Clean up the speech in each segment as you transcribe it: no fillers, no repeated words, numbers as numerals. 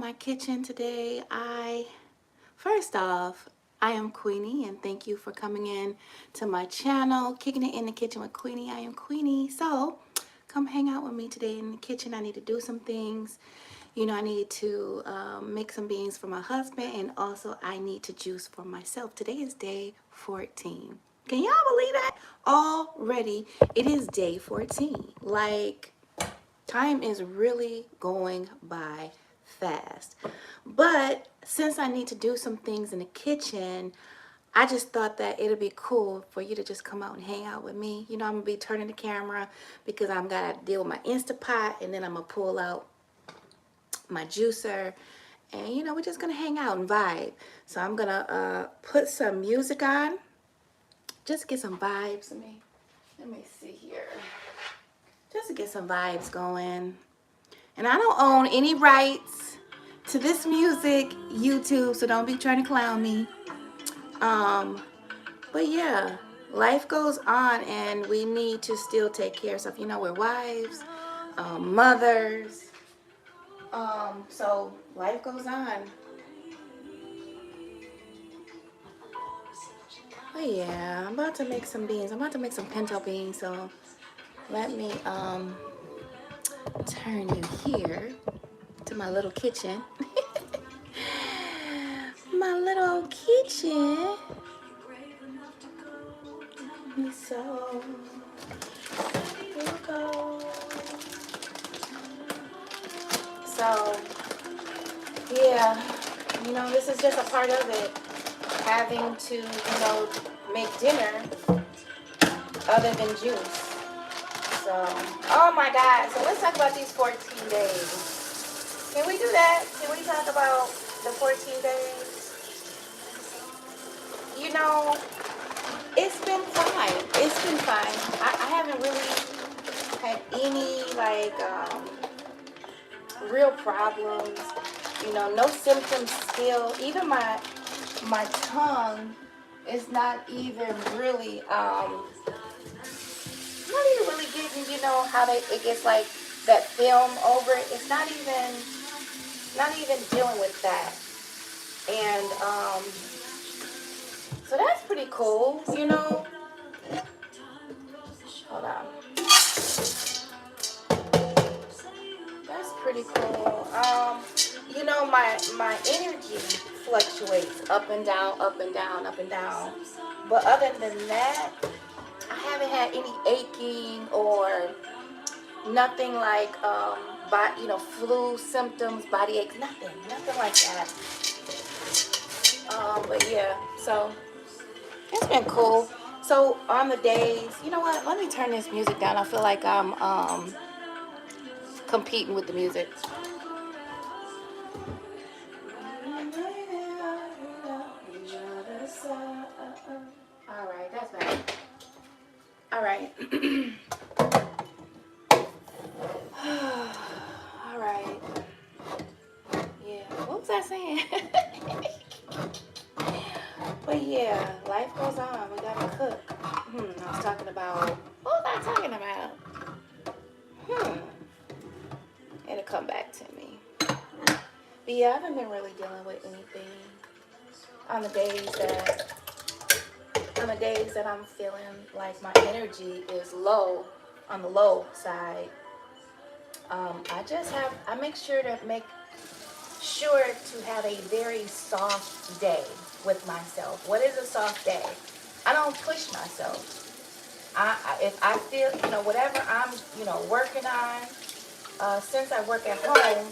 my kitchen today. First off, I am Queenie, and thank you for coming in to my channel, Kicking It in the Kitchen with Queenie. I am Queenie. So come hang out with me today in the kitchen. I need to do some things. I need to make some beans for my husband, and also I need to juice for myself. Today is day 14. Can y'all believe that? Already, it is day 14. Like, time is really going by fast. But since I need to do some things in the kitchen, I just thought that it'd be cool for you to just come out and hang out with me. I'm gonna be turning the camera because I'm gonna deal with my Instapot, and then I'm gonna pull out my juicer, and we're just gonna hang out and vibe. So I'm gonna put some music on, just get some vibes. Let me see here, just to get some vibes going. And I don't own any rights to this music, YouTube, so don't be trying to clown me. But yeah, life goes on, and we need to still take care of stuff. We're wives, mothers, so life goes on. But yeah, I'm about to make some beans. I'm about to make some pinto beans, so let me turn you here to my little kitchen. My little kitchen. So here we go. So yeah, this is just a part of it, having to make dinner other than juice. So oh my God, so let's talk about these 14 days. Can we do that? Can we talk about the 14 days? It's been fine. It's been fine. I haven't really had any real problems. No symptoms still. Even my tongue is not even really getting how it gets like that film over it. It's not even dealing with that. And so that's pretty cool, Hold on. That's pretty cool. My energy fluctuates up and down, up and down, up and down. But other than that, I haven't had any aching or nothing like flu symptoms, body aches, nothing like that. But yeah, so it's been cool. So on the days, you know what? Let me turn this music down. I feel like I'm competing with the music. All right, that's better. All right. All right. Yeah. What was I saying? But yeah, life goes on. We gotta cook. I was talking about. What was I talking about? It'll come back to me. But yeah, I haven't been really dealing with anything on the days that I'm feeling like my energy is low, on the low side. I make sure to have a very soft day with myself. What is a soft day? I don't push myself. If I feel, whatever I'm, working on, since I work at home,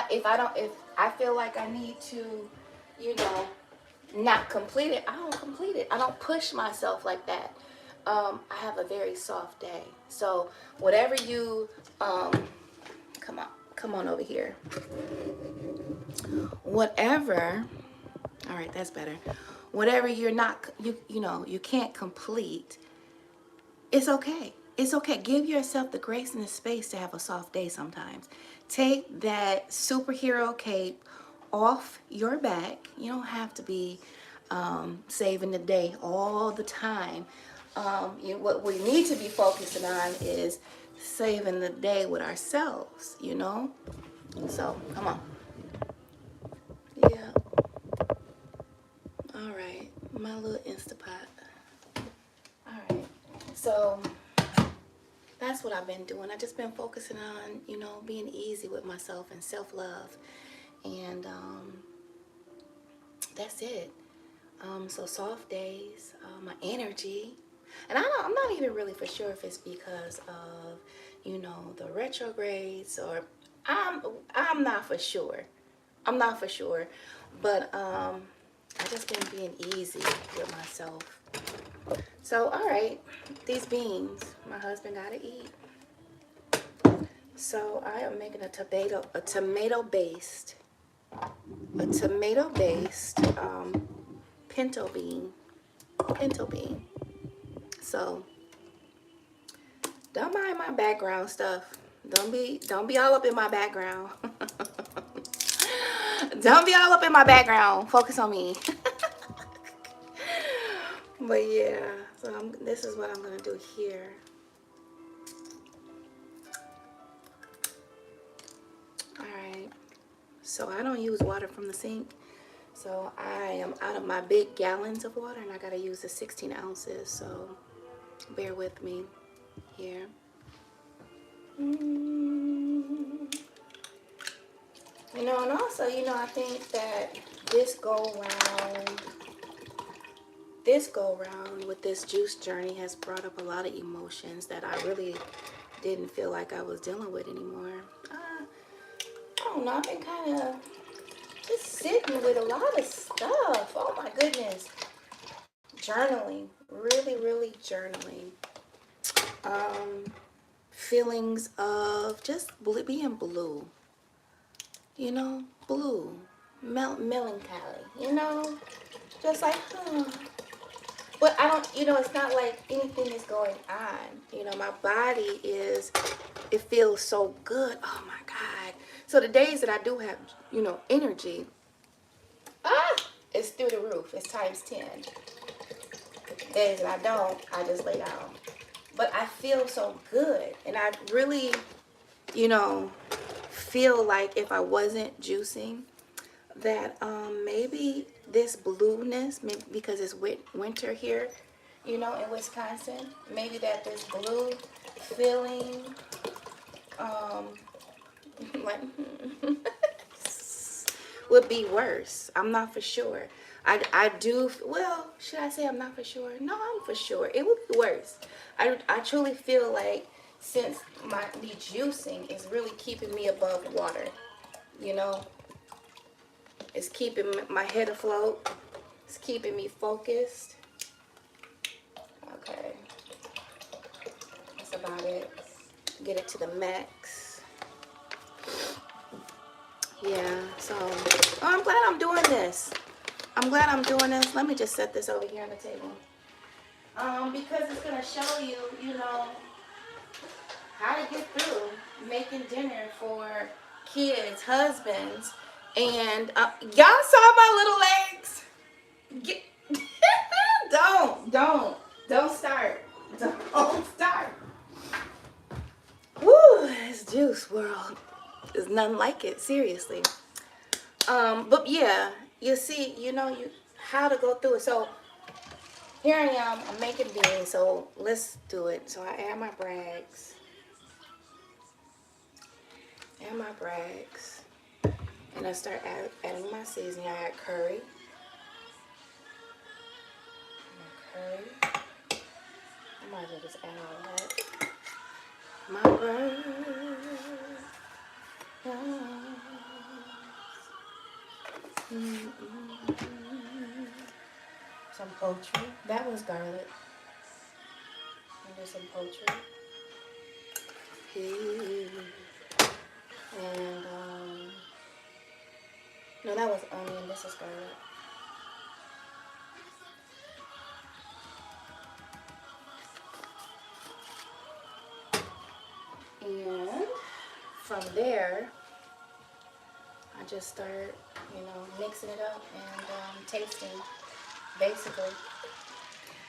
if I feel like I need to, not complete it, I don't complete it. I don't push myself like that. I have a very soft day. So whatever you, come on over here. Whatever, all right, that's better. Whatever you're not, you can't complete, it's okay. It's okay. Give yourself the grace and the space to have a soft day sometimes. Take that superhero cape off your back. You don't have to be saving the day all the time. What we need to be focusing on is saving the day with ourselves, So, come on. Yeah. All right. My little Instapot. All right. So, that's what I've been doing. I just been focusing on, you know, being easy with myself and self-love. And that's it. So soft days, my energy. And I'm not even really for sure if it's because of, you know, the retrogrades or I'm not for sure. I'm not for sure. But I just been being easy with myself. So, all right, these beans, my husband gotta eat. So I am making a tomato-based pinto bean. So don't mind my background stuff. Don't be all up in my background. Don't be all up in my background. Focus on me. But yeah, so this is what I'm gonna do here. All right. So I don't use water from the sink. So I am out of my big gallons of water, and I gotta use the 16 ounces. So bear with me here. You know, and also, you know, I think that this go round with this juice journey has brought up a lot of emotions that I really didn't feel like I was dealing with anymore. I don't know, I've been kind of just sitting with a lot of stuff. Oh my goodness. Journaling, really journaling. Feelings of just being blue. You know, blue, melancholy, you know, just like, But I don't, you know, it's not like anything is going on. You know, my body it feels so good. Oh my God. So the days that I do have, you know, energy, it's through the roof. It's times 10. The days that I don't, I just lay down. But I feel so good. And I really, you know, feel like if I wasn't juicing, that maybe this blueness, maybe because it's winter here, you know, in Wisconsin, maybe that this blue feeling, like, would be worse. I'm not for sure. I do, well, should I say I'm not for sure? No, I'm for sure. It would be worse. I truly feel like since the juicing is really keeping me above water, you know, it's keeping my head afloat. It's keeping me focused. Okay. That's about it. Get it to the max. Yeah, so I'm glad I'm doing this. Let me just set this over here on the table. Because it's going to show you, you know, how to get through making dinner for kids, husbands, and y'all saw my little legs? Don't start. Don't start. Woo, this juice world is nothing like it, seriously. But yeah, you see, you know, how to go through it. So here I am, I'm making beans, so let's do it. So I add my brags. And I start adding my seasoning. I add curry. I might as well just add all that. My brags. Some poultry. That was garlic. And there's some poultry. And no, that was onion. This is garlic. And from there, I just start, you know, mixing it up and tasting, basically.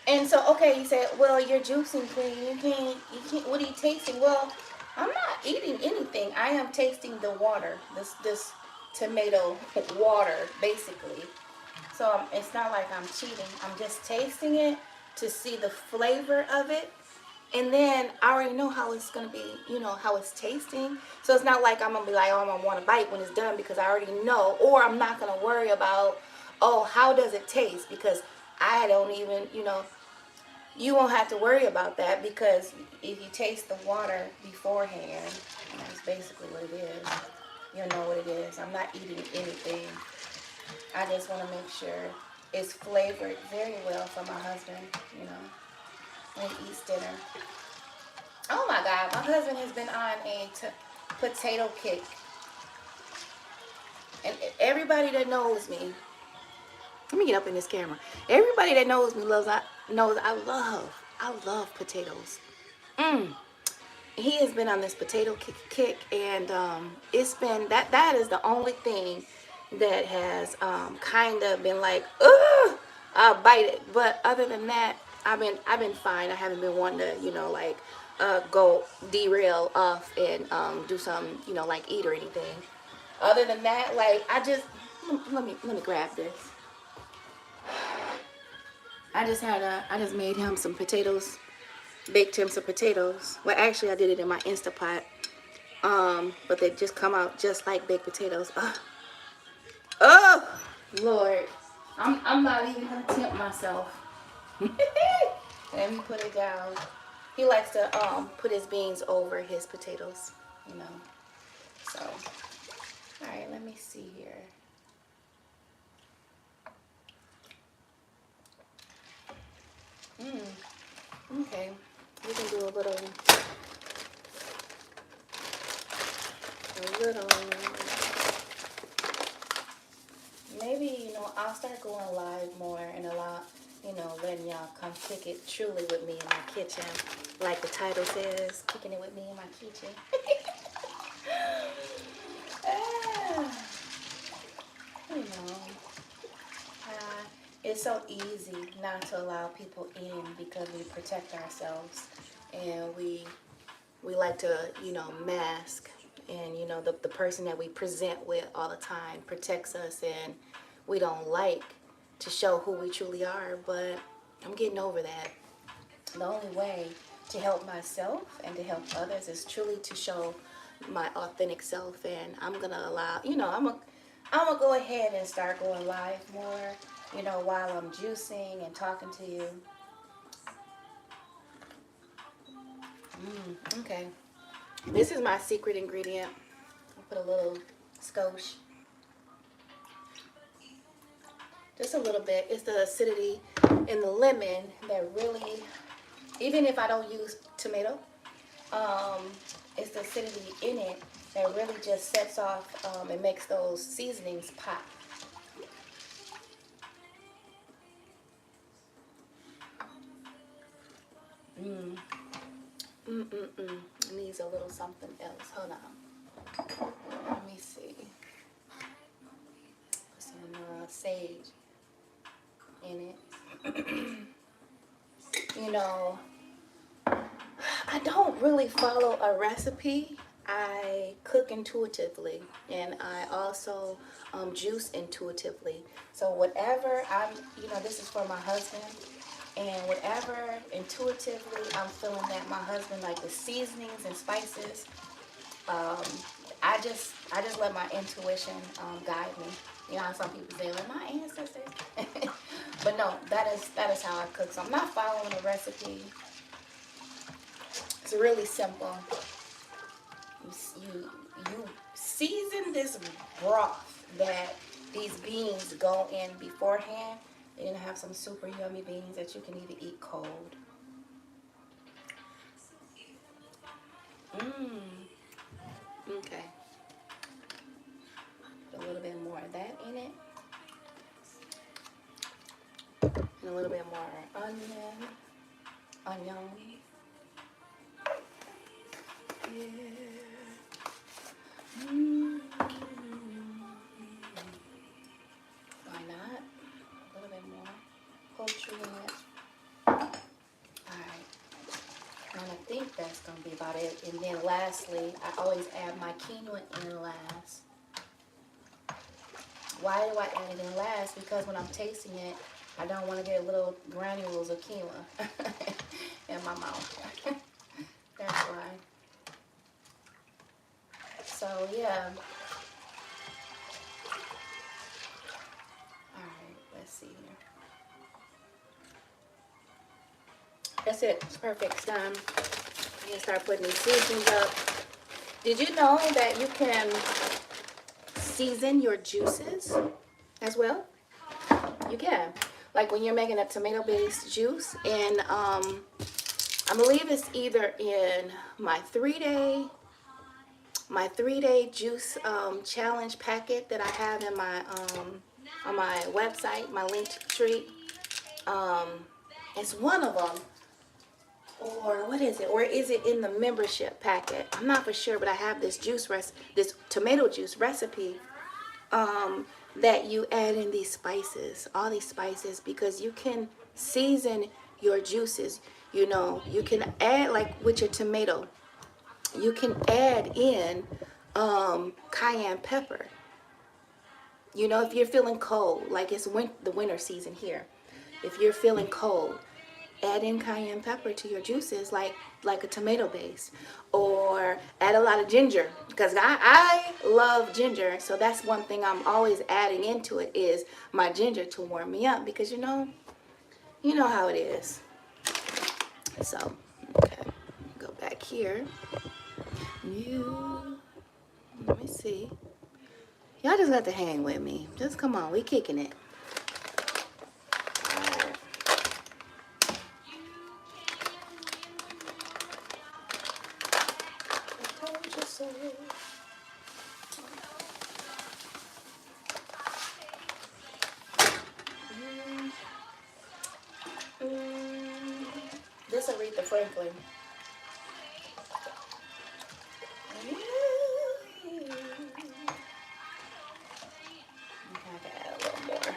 And so, okay, you said, well, you're juicing, Queen. You can't. What are you tasting? Well, I'm not eating anything. I am tasting the water. This tomato water, basically. So it's not like I'm cheating. I'm just tasting it to see the flavor of it. And then I already know how it's going to be, you know, how it's tasting. So it's not like I'm going to be like, oh, I'm going to want to bite when it's done because I already know. Or I'm not going to worry about, oh, how does it taste? Because I don't even, you know, you won't have to worry about that because if you taste the water beforehand, that's basically what it is. You'll know what it is. I'm not eating anything. I just want to make sure it's flavored very well for my husband, you know, when he eats dinner. Oh my God, my husband has been on a potato kick. And everybody that knows me, let me get up in this camera. Everybody that knows me knows I love potatoes. He has been on this potato kick, and it's been that is the only thing that has kind of been like, ugh, I'll bite it. But other than that, I've been fine. I haven't been wanting to, you know, like go derail off and do something, you know, like eat or anything. Other than that, like I just let me grab this. I just made him some potatoes, baked him some potatoes. Well, actually, I did it in my Instapot. But they just come out just like baked potatoes. Oh, Lord, I'm not even gonna tempt myself. Let me put it down. He likes to put his beans over his potatoes, you know. So, all right, let me see here. Okay, we can do a little. Maybe, you know, I'll start going live more and allow, you know, letting y'all come kick it truly with me in my kitchen. Like the title says, kicking it with me in my kitchen. You know, it's so easy not to allow people in because we protect ourselves and we like to, you know, mask. And, you know, the person that we present with all the time protects us, and we don't like to show who we truly are. But I'm getting over that. The only way to help myself and to help others is truly to show my authentic self. And I'm going to allow, you know, I'm going to go ahead and start going live more, you know, while I'm juicing and talking to you. Okay. This is my secret ingredient. I'll put a little skosh. Just a little bit. It's the acidity in the lemon that really, even if I don't use tomato, it's the acidity in it that really just sets off and makes those seasonings pop. It needs a little something else. Hold on. Let me see. Put some sage in it. You know, I don't really follow a recipe. I cook intuitively, and I also juice intuitively. So whatever you know, this is for my husband, and whatever intuitively I'm feeling that my husband like the seasonings and spices, I just let my intuition guide me. You know how some people say, like, my ancestors. But no, that is how I cook. So I'm not following a recipe. It's really simple. You season this broth that these beans go in beforehand. You're gonna have some super yummy beans that you can either eat cold. Okay. Put a little bit more of that in it. And a little bit more onion. Yeah. Why not? A little bit more poultry in it. Alright. And I think that that's going to be about it. And then lastly, I always add my quinoa in last. Why do I add it in last? Because when I'm tasting it, I don't want to get little granules of quinoa in my mouth. That's why. So yeah. Alright, let's see here. That's it. It's perfect. It's done. You can start putting these seasonings up. Did you know that you can season your juices as well? You can. Like when you're making a tomato-based juice, and I believe it's either in my three-day juice challenge packet that I have in my on my website, my linked tree. It's one of them. Or what is it? Or is it in the membership packet? I'm not for sure, but I have this this tomato juice recipe that you add in these spices, all these spices, because you can season your juices. You know, you can add, like with your tomato, you can add in cayenne pepper. You know, if you're feeling cold, like it's the winter season here. If you're feeling cold, add in cayenne pepper to your juices, like a tomato base, or add a lot of ginger, because I love ginger. So that's one thing I'm always adding into it, is my ginger to warm me up, because you know how it is. So okay, go back here. Let me see. Y'all just got to hang with me. Just come on, we kicking it. This Aretha Franklin. I can add a little more.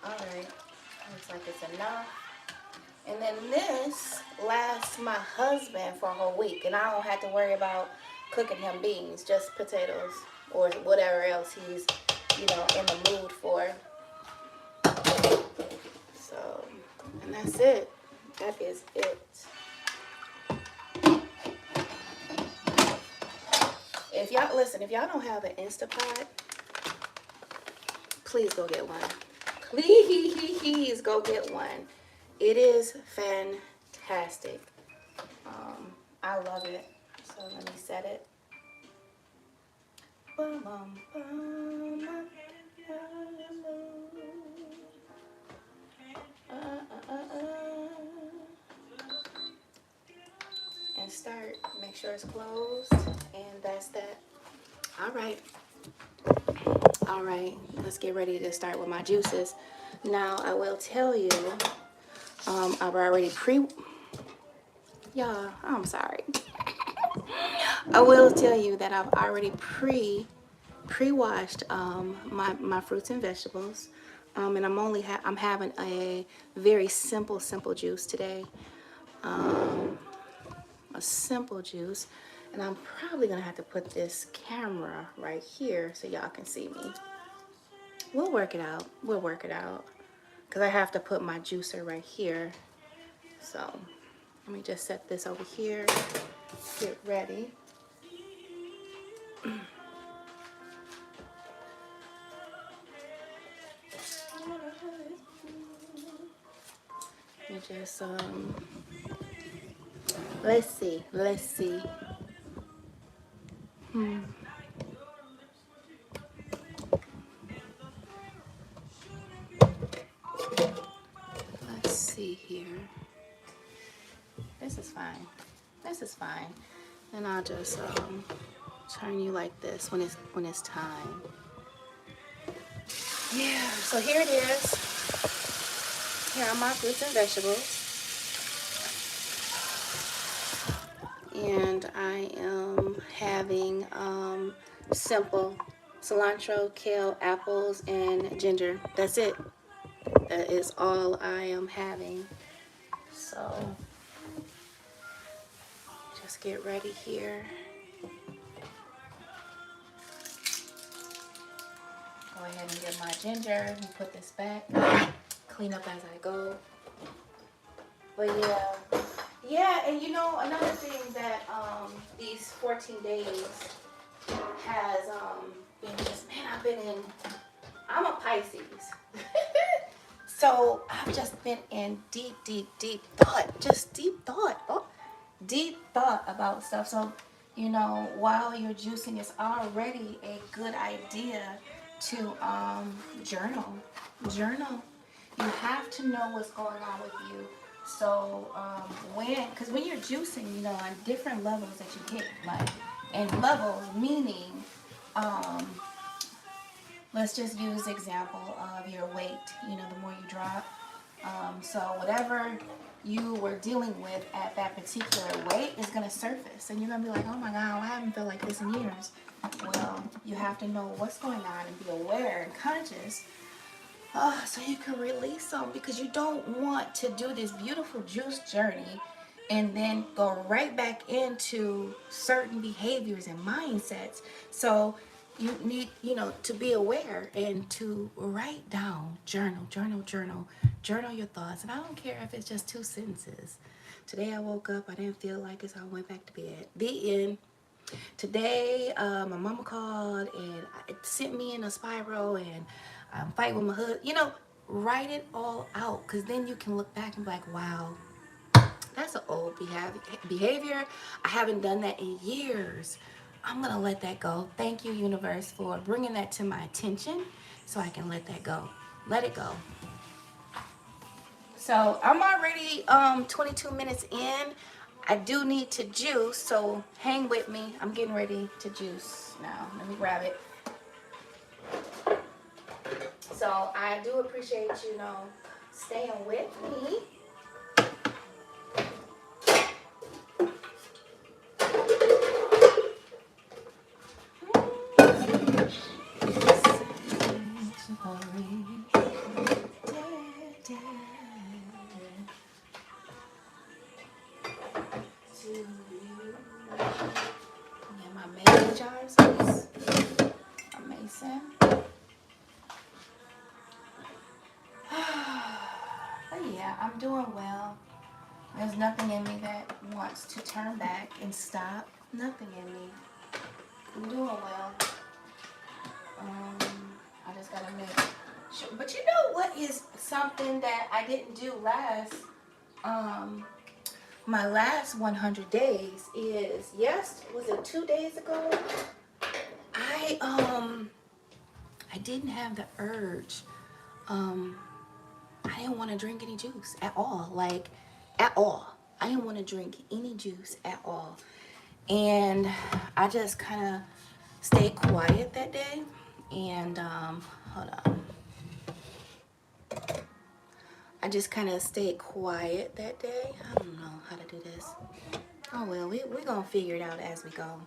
Alright, looks like it's enough. And then this lasts my husband for a whole week, and I don't have to worry about cooking him beans, just potatoes or whatever else he's, in the mood for. So, and that's it. That is it. If y'all don't have an Instapot, please go get one. Please go get one. It is fantastic. I love it. So let me set it. And start. Make sure it's closed. And that's that. All right. Let's get ready to start with my juices. Now I will tell you, I've already y'all, I'm sorry. I will tell you that I've already pre-washed my fruits and vegetables, and I'm having a very simple juice today, a simple juice, and I'm probably gonna have to put this camera right here so y'all can see me. We'll work it out. Because I have to put my juicer right here. So let me just set this over here. Get ready. And just let's see. Let's see here. This is fine. And I'll just turn you like this when it's time. Yeah, so here it is. Here are my fruits and vegetables. And I am having simple cilantro, kale, apples, and ginger. That's it. That is all I am having. So just get ready here. Go ahead and get my ginger and put this back. Clean up as I go. But yeah, and you know, another thing that these 14 days has been just, man, I'm a Pisces. So I've just been in deep thought, just deep thought about stuff. So, you know, while you're juicing, it's already a good idea to journal. You have to know what's going on with you. So because when you're juicing, you know, on different levels that you hit, like, and levels meaning, let's just use the example of your weight. You know, the more you drop, so whatever you were dealing with at that particular weight is going to surface, and you're going to be like, oh my God, I haven't felt like this in years. Well, you have to know what's going on and be aware and conscious, so you can release them, because you don't want to do this beautiful juice journey and then go right back into certain behaviors and mindsets. So you need, you know, to be aware and to write down, journal your thoughts. And I don't care if it's just 2 sentences. Today I woke up, I didn't feel like it, so I went back to bed. The end. Today, my mama called and it sent me in a spiral, and I'm fighting with my husband. You know, write it all out, because then you can look back and be like, wow, that's an old behavior. I haven't done that in years. I'm going to let that go. Thank you, universe, for bringing that to my attention so I can let that go. Let it go. So I'm already 22 minutes in. I do need to juice, so hang with me. I'm getting ready to juice now. Let me grab it. So I do appreciate, you know, staying with me. Get my mason jars, please. A mason. But yeah, I'm doing well. There's nothing in me that wants to turn back and stop. Nothing in me. I'm doing well. I just gotta make sure. But you know what is something that I didn't do last, my last 100 days is, was it 2 days ago? I didn't have the urge. I didn't want to drink any juice at all. Like, at all. I didn't want to drink any juice at all. And I just kind of stayed quiet that day. And, hold on. I just kind of stayed quiet that day. I don't know how to do this. Oh, well, we're going to figure it out as we go.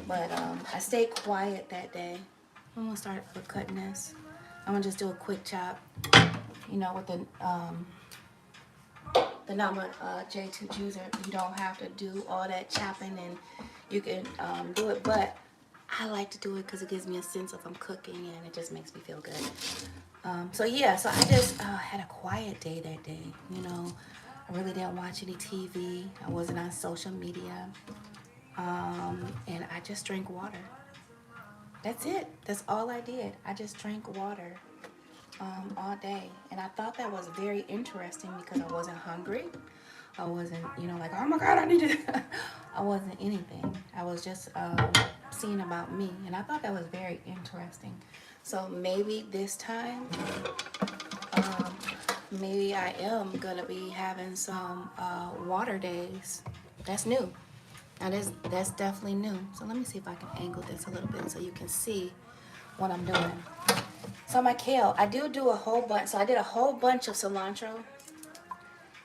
But I stayed quiet that day. I'm going to start with cutting this. I'm going to just do a quick chop. You know, with the number J2 juicer, you don't have to do all that chopping, and you can do it. But I like to do it because it gives me a sense of I'm cooking, and it just makes me feel good. So yeah, so I just had a quiet day that day. You know, I really didn't watch any TV. I wasn't on social media. And I just drank water. That's it. That's all I did. I just drank water all day. And I thought that was very interesting because I wasn't hungry. I wasn't, you know, like, oh my God, I need to. I wasn't anything. I was just seeing about me. And I thought that was very interesting. So maybe this time, maybe I am going to be having some water days. That's new. Now that's definitely new. So let me see if I can angle this a little bit so you can see what I'm doing. So my kale, I do a whole bunch. So I did a whole bunch of cilantro.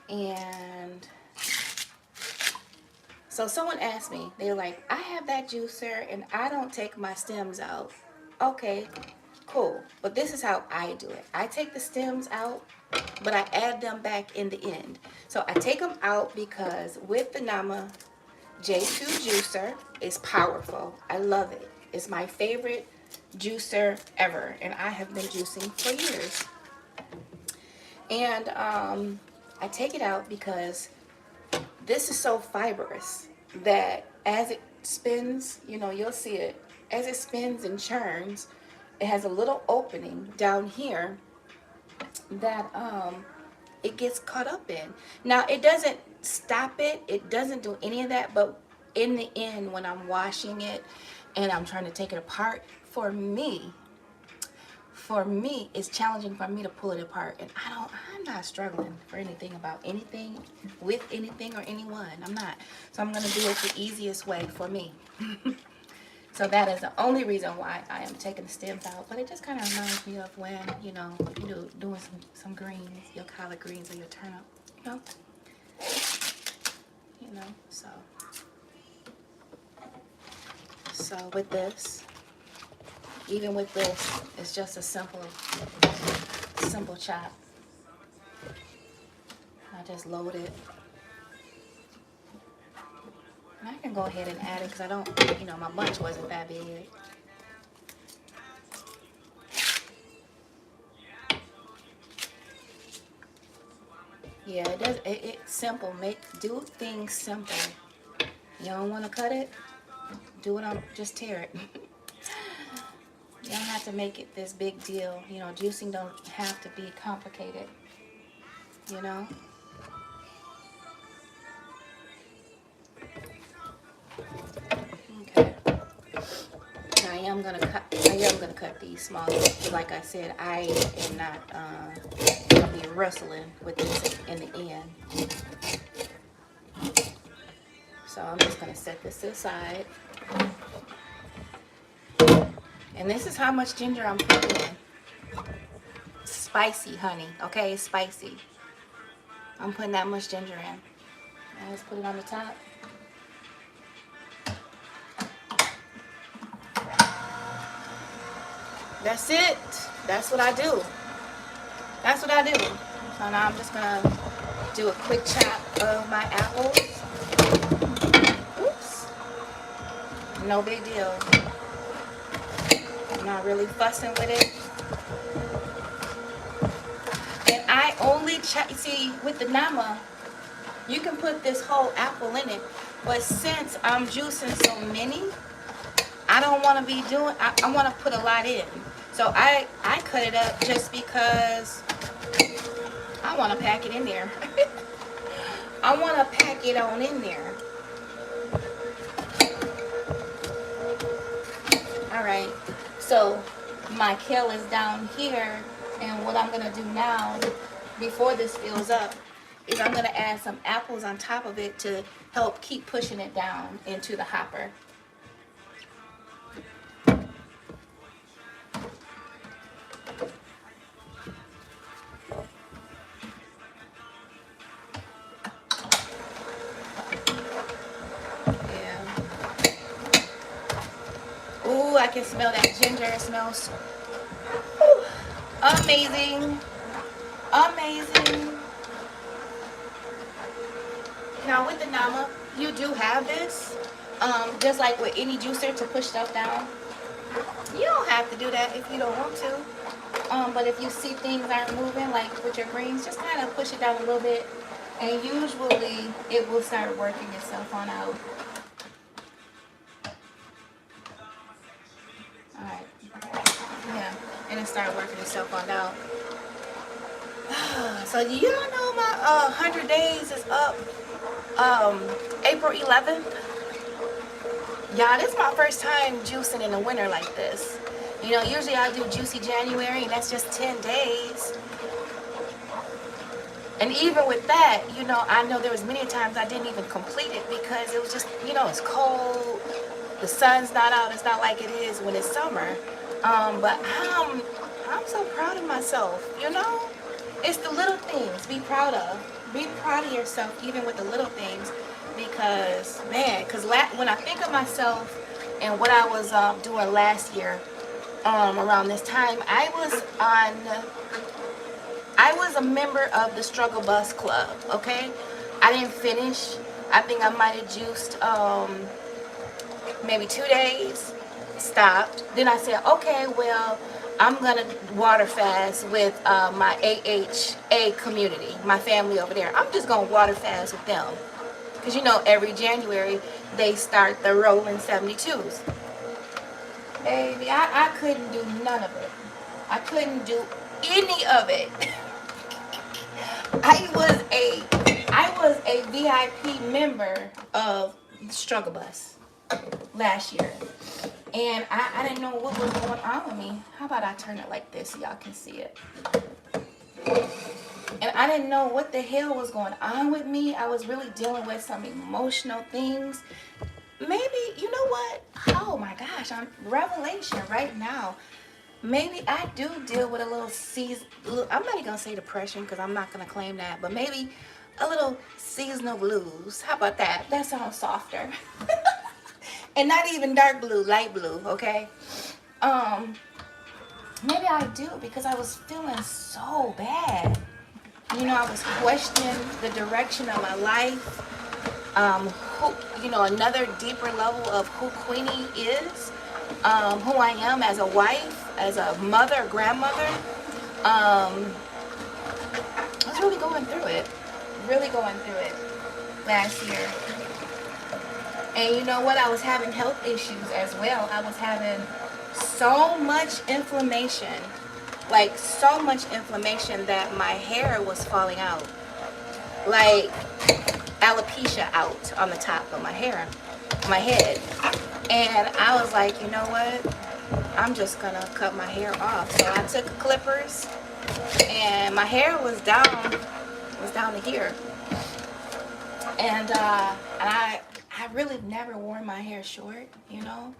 And so someone asked me, they were like, I have that juicer and I don't take my stems out. Okay, cool. But this is how I do it. I take the stems out, but I add them back in the end. So I take them out because with the Nama J2 juicer is powerful. I love it. It's my favorite juicer ever, and I have been juicing for years. And I take it out because this is so fibrous that as it spins, you know, you'll see it, as it spins and churns, it has a little opening down here that it gets caught up in. Now, it doesn't stop it. It doesn't do any of that, but in the end, when I'm washing it and I'm trying to take it apart, for me, it's challenging for me to pull it apart. And I'm not struggling for anything about anything, with anything or anyone. I'm not. So I'm going to do it the easiest way for me. So that is the only reason why I am taking the stems out. But it just kind of reminds me of when, you know, you're doing some greens, your collard greens or your turnip, you know. So with this, even with this, it's just a simple chop. I just load it. And I can go ahead and add it because I don't, you know, my bunch wasn't that big. Yeah, it does. It's simple. Do things simple. You don't want to cut it? Do it on, just tear it. You don't have to make it this big deal. You know, juicing don't have to be complicated. You know? Okay. Now I am gonna cut these small. Like I said, I am not gonna be wrestling with this in the end. So I'm just gonna set this to the side. And this is how much ginger I'm putting in. Spicy, honey. Okay, it's spicy. I'm putting that much ginger in. Now let's put it on the top. That's it. That's what I do. That's what I do. So now I'm just gonna do a quick chop of my apples. Oops. No big deal. I'm not really fussing with it. And I only see, with the Nama, you can put this whole apple in it. But since I'm juicing so many, I don't want to be doing, I want to put a lot in. So I cut it up just because I want to pack it in there. I want to pack it on in there. All right. So my kale is down here, and what I'm going to do now, before this fills up, is I'm going to add some apples on top of it to help keep pushing it down into the hopper. Ooh, I can smell that ginger. It smells amazing. Amazing. Now with the Nama, you do have this, just like with any juicer, to push stuff down. You don't have to do that if you don't want to. But if you see things aren't moving, like with your greens, just kind of push it down a little bit, and usually it will start working itself on out. Alright. Yeah, and it started working itself on out. So y'all know my 100 days is up April 11th. Y'all, this is my first time juicing in the winter like this. You know, usually I do Juicy January, and that's just 10 days. And even with that, you know, I know there was many times I didn't even complete it because it was just, you know, it's cold. The sun's not out. It's not like it is when it's summer. But I'm so proud of myself, you know? It's the little things. Be proud of. Be proud of yourself, even with the little things. Because, man, when I think of myself and what I was doing last year, around this time, I was a member of the Struggle Bus Club, okay? I didn't finish. I think I might have juiced maybe 2 days, stopped. Then I said, okay, well, I'm gonna water fast with my AHA community, my family over there. I'm just gonna water fast with them. Because you know, every January they start the rolling 72s. Baby, I couldn't do none of it. I couldn't do any of it. I was a VIP member of the Struggle Bus last year. And I didn't know what was going on with me. How about I turn it like this so y'all can see it? And I didn't know what the hell was going on with me. I was really dealing with some emotional things. Maybe, you know what? Oh my gosh, I'm revelation right now. Maybe I do deal with a little I'm not even gonna say depression because I'm not gonna claim that, but maybe a little seasonal blues. How about that? That sounds softer. And not even dark blue, light blue, okay? Maybe I do because I was feeling so bad. You know, I was questioning the direction of my life. Another deeper level of who Queenie is, who I am as a wife, as a mother, grandmother. I was really going through it last year. And you know what? I was having health issues as well. I was having so much inflammation, like so much inflammation that my hair was falling out. Like alopecia out on the top of my hair, my head. And I was like, you know what? I'm just gonna cut my hair off. So I took clippers and my hair was down to here. And I really never worn my hair short, you know.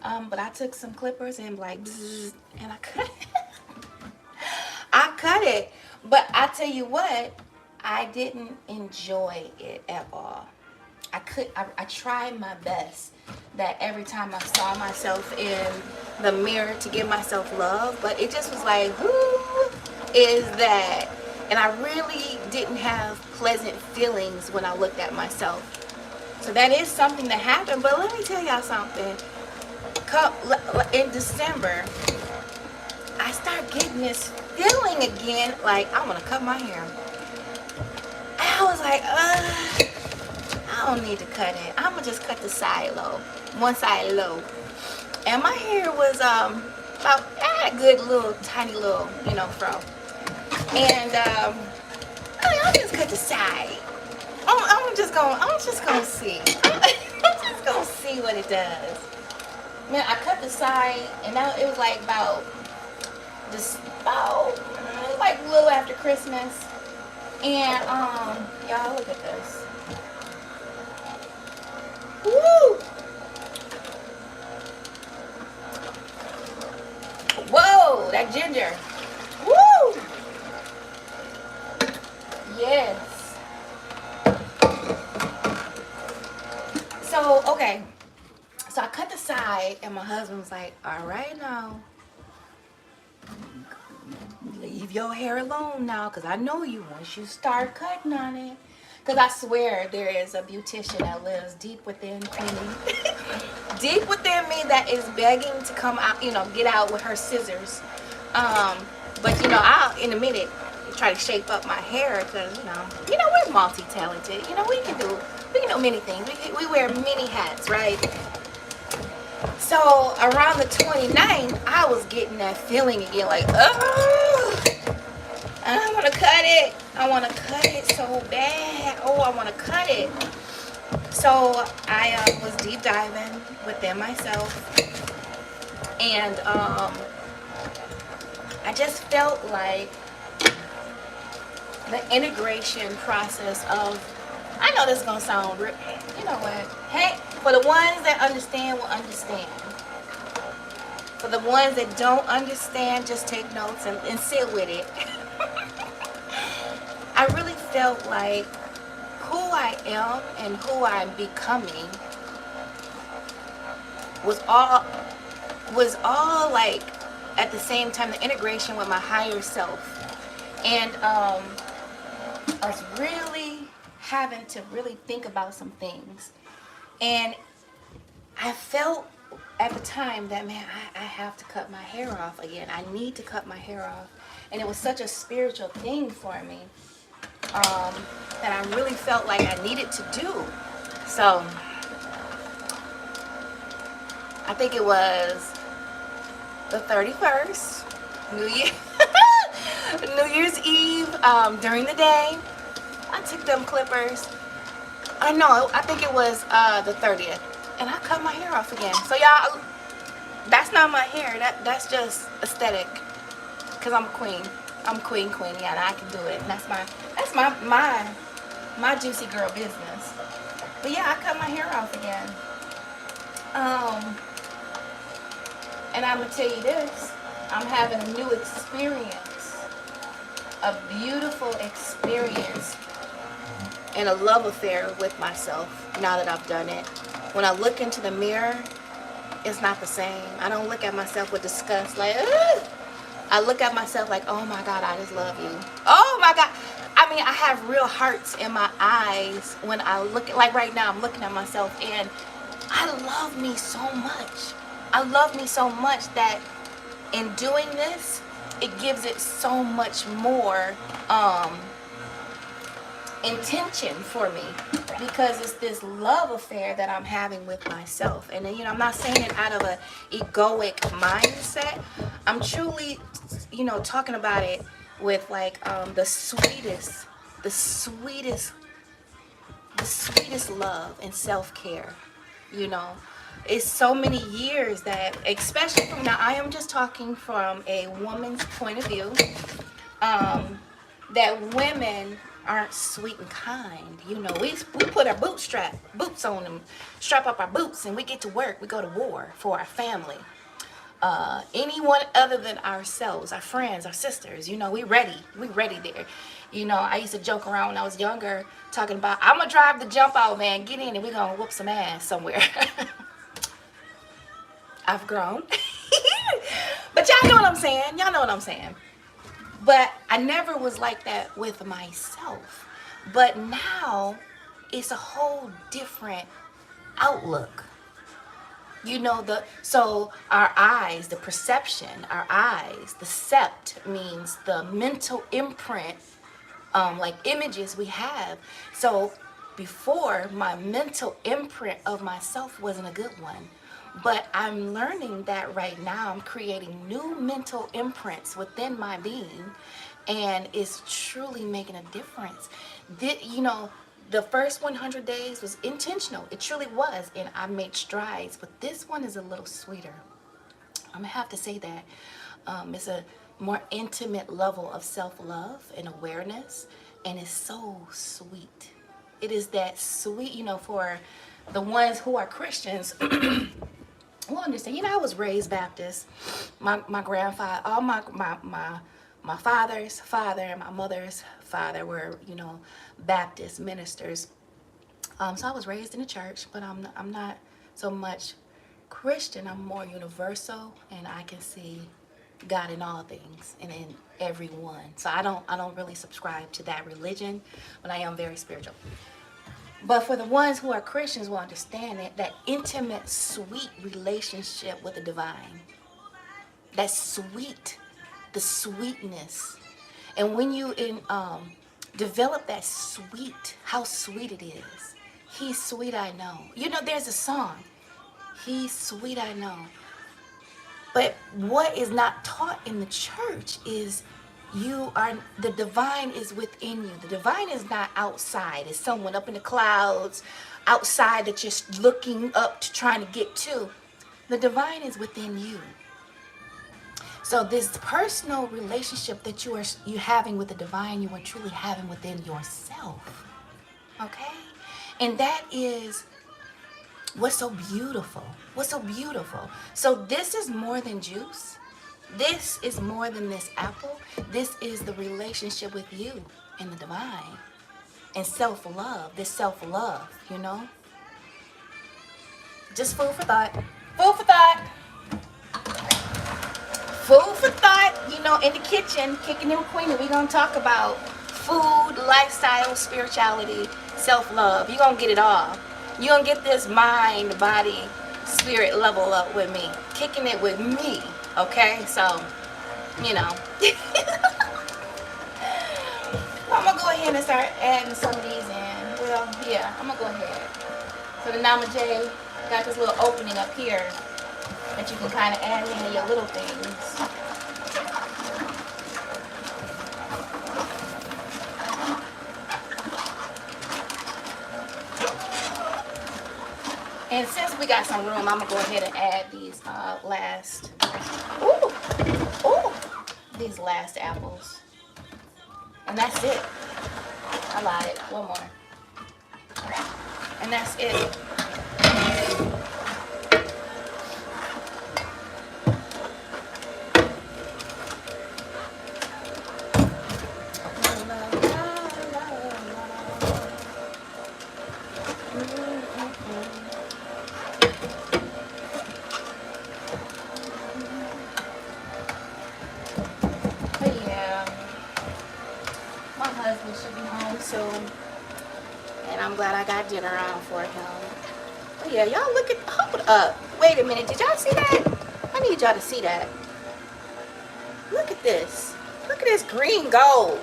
But I took some clippers and like, bzzz, and I cut it. I cut it. But I tell you what, I didn't enjoy it at all. I tried my best that every time I saw myself in the mirror to give myself love, but it just was like, who is that? And I really didn't have pleasant feelings when I looked at myself. So that is something that happened, but let me tell y'all something. In December, I start getting this feeling again, like I want to cut my hair. I was like, I don't need to cut it. I'm gonna just cut the side low, one side low. And my hair was about a good little tiny little, fro. And I'll just cut the side. I'm just gonna see. I'm just gonna see what it does. Man, I cut the side, and now it was like like a little after Christmas. And y'all look at this. Woo! Whoa, that ginger. Woo! Yes. So, okay. So I cut the side, and my husband was like, all right now, leave your hair alone now, because I know you once you start cutting on it. Because I swear there is a beautician that lives deep within Queenie. Deep within me that is begging to come out, get out with her scissors. But, I'll, in a minute, try to shape up my hair because, we're multi-talented. We can do many things. We wear many hats, right? So around the 29th, I was getting that feeling again, like, oh, I want to cut it. I want to cut it so bad. Oh, I want to cut it. So I was deep diving within myself, and I just felt like the integration process of, I know this is going to sound, you know what, hey, for the ones that understand will understand. For the ones that don't understand, just take notes and sit with it. I really felt like who I am and who I'm becoming was all like at the same time, the integration with my higher self. And I was really having to really think about some things. And I felt at the time that, man, I have to cut my hair off again. I need to cut my hair off. And it was such a spiritual thing for me that I really felt like I needed to do. So I think it was the 31st, New Year's Eve, during the day. I took them clippers. I think it was the 30th. And I cut my hair off again. So y'all, that's not my hair. That's just aesthetic. Cause I'm a queen. I'm queen, yeah, and I can do it. And that's my juicy girl business. But yeah, I cut my hair off again. And I'm gonna tell you this. I'm having a new experience. A beautiful experience. And a love affair with myself now that I've done it. When I look into the mirror, it's not the same. I don't look at myself with disgust like, ugh. I look at myself like, oh my God, I just love you. Oh my God. I mean, I have real hearts in my eyes when I look at, like right now, I'm looking at myself and I love me so much. I love me so much that in doing this, it gives it so much more intention for me, because it's this love affair that I'm having with myself. And then, I'm not saying it out of a egoic mindset. I'm truly, talking about it with like the sweetest love and self-care. It's so many years that, especially from now, I am just talking from a woman's point of view, that women aren't sweet and kind. We put our boots on them, strap up our boots, and we get to work. We go to war for our family. Anyone other than ourselves, our friends, our sisters, we ready there. I used to joke around when I was younger, talking about, I'm gonna drive the jump out, man, get in and we're gonna whoop some ass somewhere. I've grown. But y'all know what I'm saying. But I never was like that with myself. But now it's a whole different outlook. So our eyes, the perception, the sept means the mental imprint, like images we have. So before, my mental imprint of myself wasn't a good one. But I'm learning that right now. I'm creating new mental imprints within my being, and it's truly making a difference. The first 100 days was intentional. It truly was, and I made strides. But this one is a little sweeter. I'm gonna have to say that. It's a more intimate level of self-love and awareness, and it's so sweet. It is that sweet, for the ones who are Christians. Well, understand, I was raised Baptist. My grandfather, all my father's father and my mother's father were, Baptist ministers. So I was raised in the church, but I'm not so much Christian. I'm more universal, and I can see God in all things and in everyone. So I don't really subscribe to that religion, but I am very spiritual. But for the ones who are Christians will understand it, that intimate, sweet relationship with the divine. That sweet, the sweetness. And when you develop that sweet, how sweet it is. He's sweet, I know. There's a song. He's sweet, I know. But what is not taught in the church is the divine is within you. The divine is not outside. It's someone up in the clouds, outside that you're looking up to trying to get to. The divine is within you. So this personal relationship that you're having with the divine, you are truly having within yourself. Okay? And that is what's so beautiful. So this is more than juice. This is more than this apple. This is the relationship with you and the divine. And self-love. This self-love, Just food for thought. food for thought, you know, in the kitchen, kicking in Queenie. We're going to talk about food, lifestyle, spirituality, self-love. You're going to get it all. You're going to get this mind, body, spirit level up with me. Kicking it with me, okay? So, you know. I'm going to go ahead and start adding some of these in. Well, yeah, I'm going to go ahead. So the Nama J got this little opening up here that you can kind of add in your little things. And since we got some room, I'm going to go ahead and add these these last apples. And that's it. I lied. One more. And that's it. Should be home soon, and I'm glad I got dinner on for him. Oh yeah, y'all look at, hold up, wait a minute, did y'all see that? I need y'all to see that. Look at this green gold.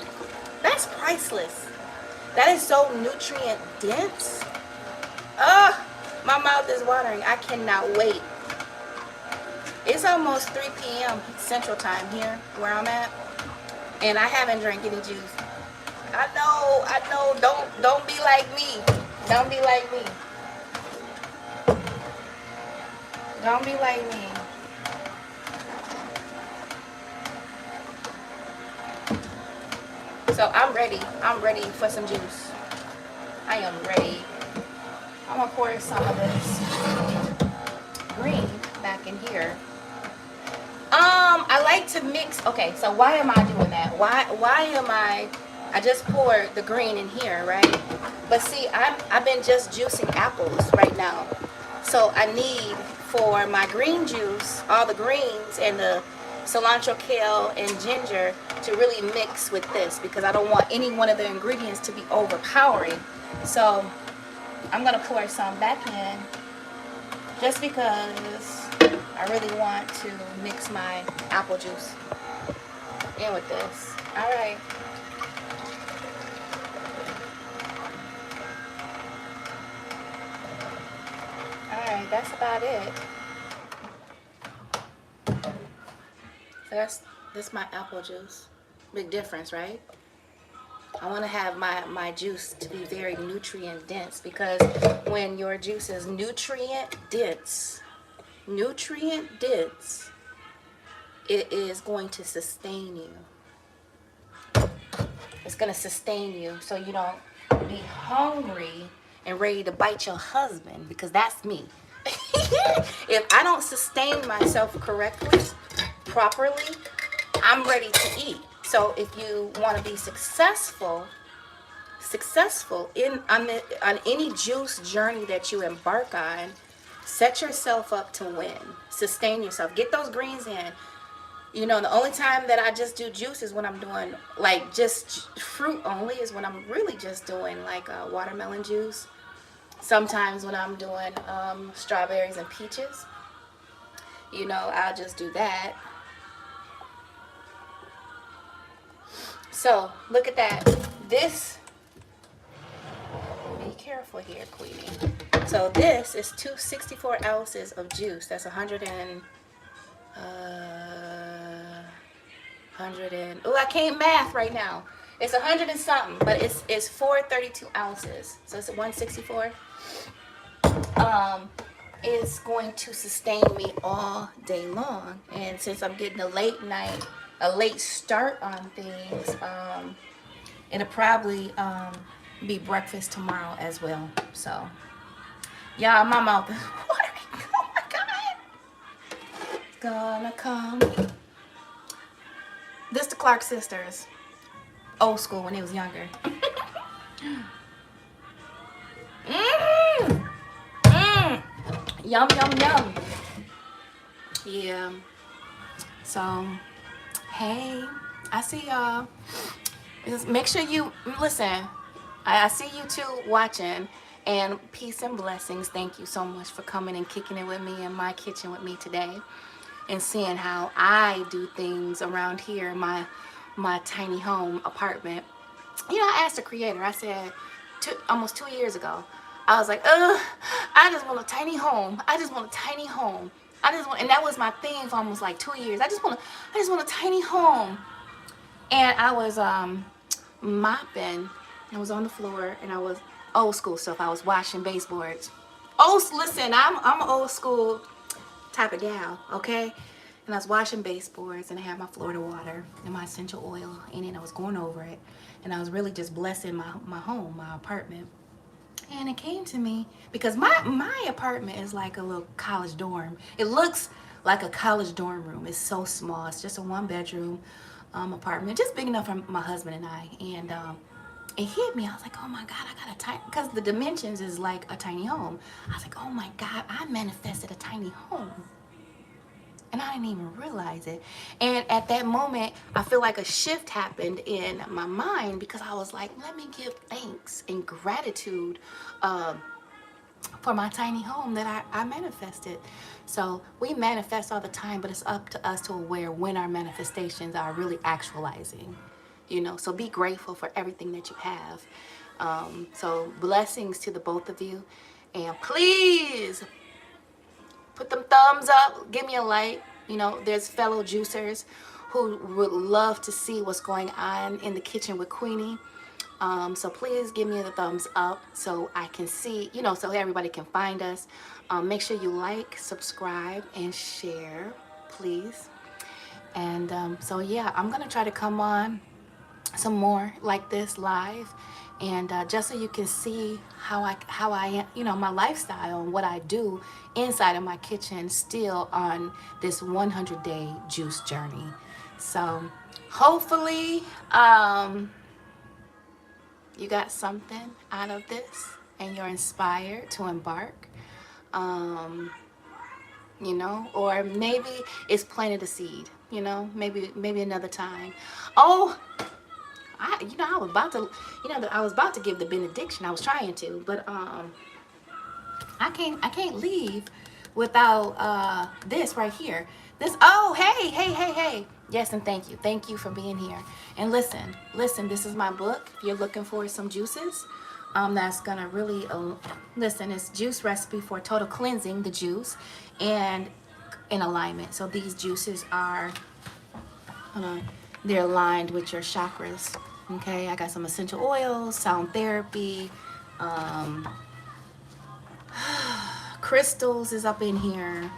That's priceless. That is so nutrient dense. My mouth is watering. I cannot wait. It's almost 3 p.m. Central Time here where I'm at, and I haven't drank any juice. I know, don't be like me. Don't be like me. Don't be like me. So I'm ready for some juice. I am ready. I'm gonna pour some of this green back in here. I like to mix. Okay, so why am I doing that? Why am I just poured the green in here, right? But see, I've been just juicing apples right now. So I need, for my green juice, all the greens and the cilantro, kale, and ginger to really mix with this, because I don't want any one of the ingredients to be overpowering. So I'm gonna pour some back in just because I really want to mix my apple juice in with this. All right. Alright, that's about it. So that's my apple juice. Big difference, right? I want to have my juice to be very nutrient dense, because when your juice is nutrient dense, it is going to sustain you. It's going to sustain you so you don't be hungry and ready to bite your husband, because that's me. If I don't sustain myself correctly, properly, I'm ready to eat. So if you want to be successful on any juice journey that you embark on, set yourself up to win. Sustain yourself. Get those greens in. You know, the only time that I just do juice is when I'm doing like just fruit only, is when I'm really just doing like watermelon juice. Sometimes when I'm doing strawberries and peaches, you know, I'll just do that. So look at that. This, be careful here, Queenie. So this is 264 ounces of juice. That's 100 and oh, I can't math right now. It's 100 and something, but it's 432 ounces. So it's 164. Is going to sustain me all day long. And since I'm getting a late start on things, it'll probably be breakfast tomorrow as well. So y'all, my mouth is watering. Oh my God. Gonna come. This the Clark sisters. Old school, when they was younger. Yum, yum, yum. Yeah. So, hey, I see y'all. Make sure you listen. I see you too watching. And peace and blessings. Thank you so much for coming and kicking it with me in my kitchen with me today, and seeing how I do things around here in my tiny home apartment. You know, I asked the creator. I said, almost 2 years ago, I was like, I just want a tiny home. I just want a tiny home. And that was my thing for almost like 2 years. I just want a tiny home. And I was mopping. I was on the floor, and I was old school stuff. I was washing baseboards. Oh, listen, I'm an old school type of gal, okay? And I was washing baseboards, and I had my Florida water and my essential oil in it. I was going over it, and I was really just blessing my home, my apartment. And it came to me because my apartment is like a little college dorm. It looks like a college dorm room. It's so small. It's just a 1-bedroom apartment, just big enough for my husband and I. And it hit me. I was like, oh my God, I got a tiny, because the dimensions is like a tiny home. I was like, oh my God, I manifested a tiny home. And I didn't even realize it. And at that moment, I feel like a shift happened in my mind, because I was like, let me give thanks and gratitude for my tiny home that I manifested. So we manifest all the time, but it's up to us to aware when our manifestations are really actualizing. You know, so be grateful for everything that you have. So blessings to the both of you. And please put them thumbs up, give me a like. You know, there's fellow juicers who would love to see what's going on in the kitchen with Queenie. So please give me the thumbs up so I can see, you know, so everybody can find us. Make sure you like, subscribe, and share, please. And so yeah, I'm gonna try to come on some more like this live, and just so you can see how I am, you know, my lifestyle and what I do inside of my kitchen, still on this 100-day juice journey. So hopefully you got something out of this and you're inspired to embark, you know, or maybe it's planted a seed, you know, maybe another time. Oh, I was about to, I was about to give the benediction. I was trying to, but I can't leave without this right here. This, oh, hey. Yes, and thank you for being here. And listen, this is my book. If you're looking for some juices, that's gonna really listen. It's juice recipe for total cleansing the juice and in alignment. So these juices are, they're aligned with your chakras. Okay, I got some essential oils, sound therapy, crystals is up in here.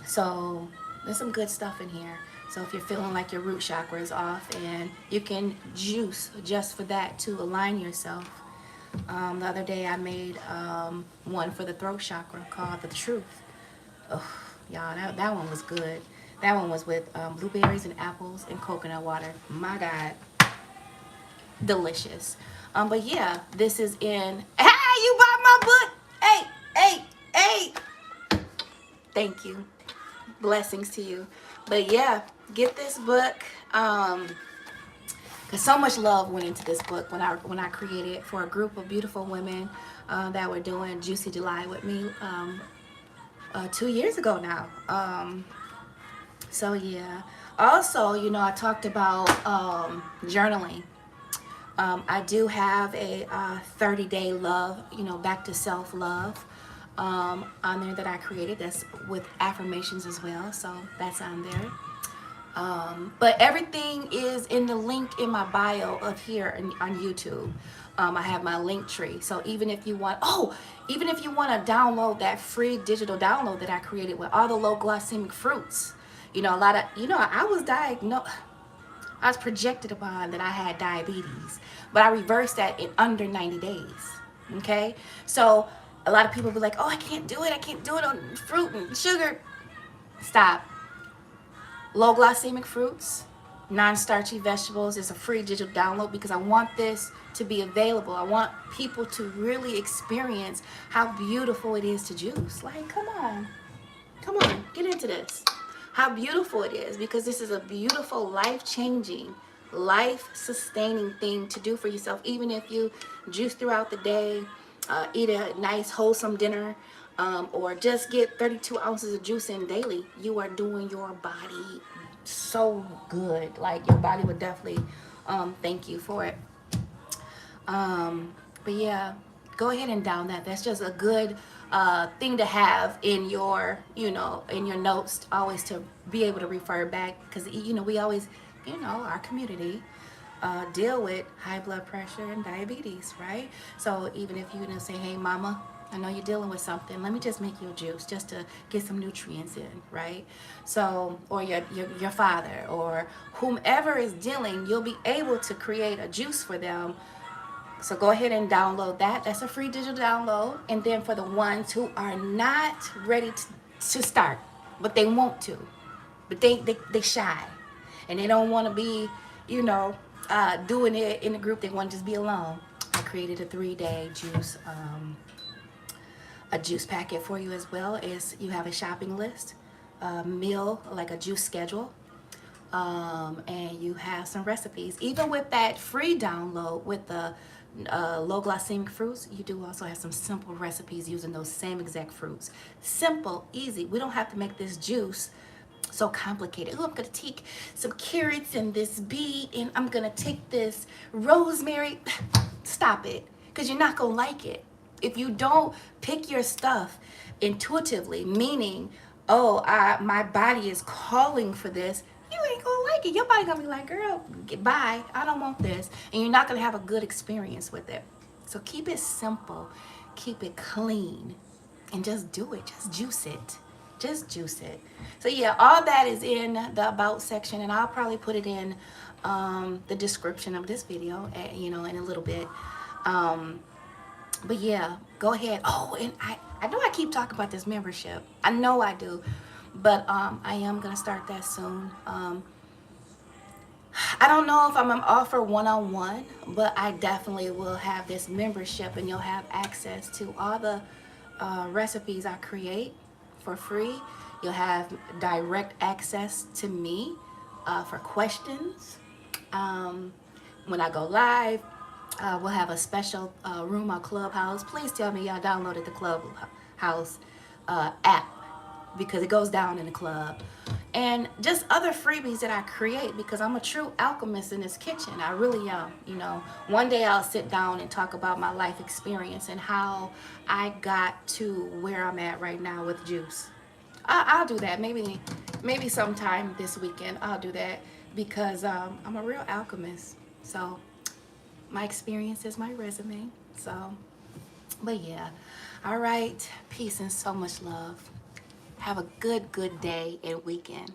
So there's some good stuff in here. So if you're feeling like your root chakra is off, and you can juice just for that to align yourself. The other day I made one for the throat chakra called the truth. Oh, y'all, that one was good. That one was with blueberries and apples and coconut water. My God, delicious. But yeah, this is in. Hey, you bought my book. Hey. Thank you. Blessings to you. But yeah, get this book. Cause so much love went into this book when I created it for a group of beautiful women that were doing Juicy July with me 2 years ago now. So yeah. Also, you know, I talked about journaling. I do have a 30-day love, you know, back to self-love on there that I created. That's with affirmations as well. So that's on there. But everything is in the link in my bio of here on YouTube. I have my link tree. So even if you want, to download that free digital download that I created with all the low glycemic fruits, you know, I was diagnosed. I was projected upon that I had diabetes, but I reversed that in under 90 days. Okay, so a lot of people be like, "Oh, I can't do it on fruit and sugar." Stop. Low glycemic fruits, non-starchy vegetables is a free digital download, because I want this to be available. I want people to really experience how beautiful it is to juice. Like, come on, get into this. how beautiful it is, because this is a beautiful, life-changing, life-sustaining thing to do for yourself. Even if you juice throughout the day, eat a nice wholesome dinner, or just get 32 ounces of juice in daily, you are doing your body so good. Like, your body would definitely thank you for it. But yeah, go ahead and down that. That's just a good thing to have in your, in your notes, always to be able to refer back, because we always, our community deal with high blood pressure and diabetes, right? So even if you say, hey mama, I know you're dealing with something, let me just make you a juice just to get some nutrients in, right? So, or your father, or whomever is dealing, you'll be able to create a juice for them. So go ahead and download that. That's a free digital download. And then for the ones who are not ready to start, but they want to, but they shy, and they don't want to be, doing it in a group. They want to just be alone. I created a 3-day juice, a juice packet for you, as well as you have a shopping list, a meal, like a juice schedule. And you have some recipes. Even with that free download with the low glycemic fruits, you do also have some simple recipes using those same exact fruits. Simple, easy. We don't have to make this juice so complicated. Oh, I'm gonna take some carrots and this beet, and I'm gonna take this rosemary. Stop it, because you're not gonna like it. If you don't pick your stuff intuitively, meaning, oh, my body is calling for this, you ain't gonna like it. Your body gonna be like, girl, bye, I don't want this. And you're not gonna have a good experience with it. So keep it simple, keep it clean, and just do it. Just juice it. Just juice it. So yeah, all that is in the about section, and I'll probably put it in the description of this video, in a little bit. But yeah, go ahead. Oh, and I know I keep talking about this membership. I know I do, but I am gonna start that soon. I don't know if I'm gonna offer one-on-one, but I definitely will have this membership, and you'll have access to all the recipes I create for free. You'll have direct access to me for questions. When I go live, we'll have a special room on Clubhouse. Please tell me y'all downloaded the Clubhouse app, because it goes down in the club. And just other freebies that I create, because I'm a true alchemist in this kitchen. I really am. One day I'll sit down and talk about my life experience and how I got to where I'm at right now with juice. I'll do that. Maybe sometime this weekend I'll do that, because I'm a real alchemist. So my experience is my resume. So, but yeah. All right. Peace and so much love. Have a good day and weekend.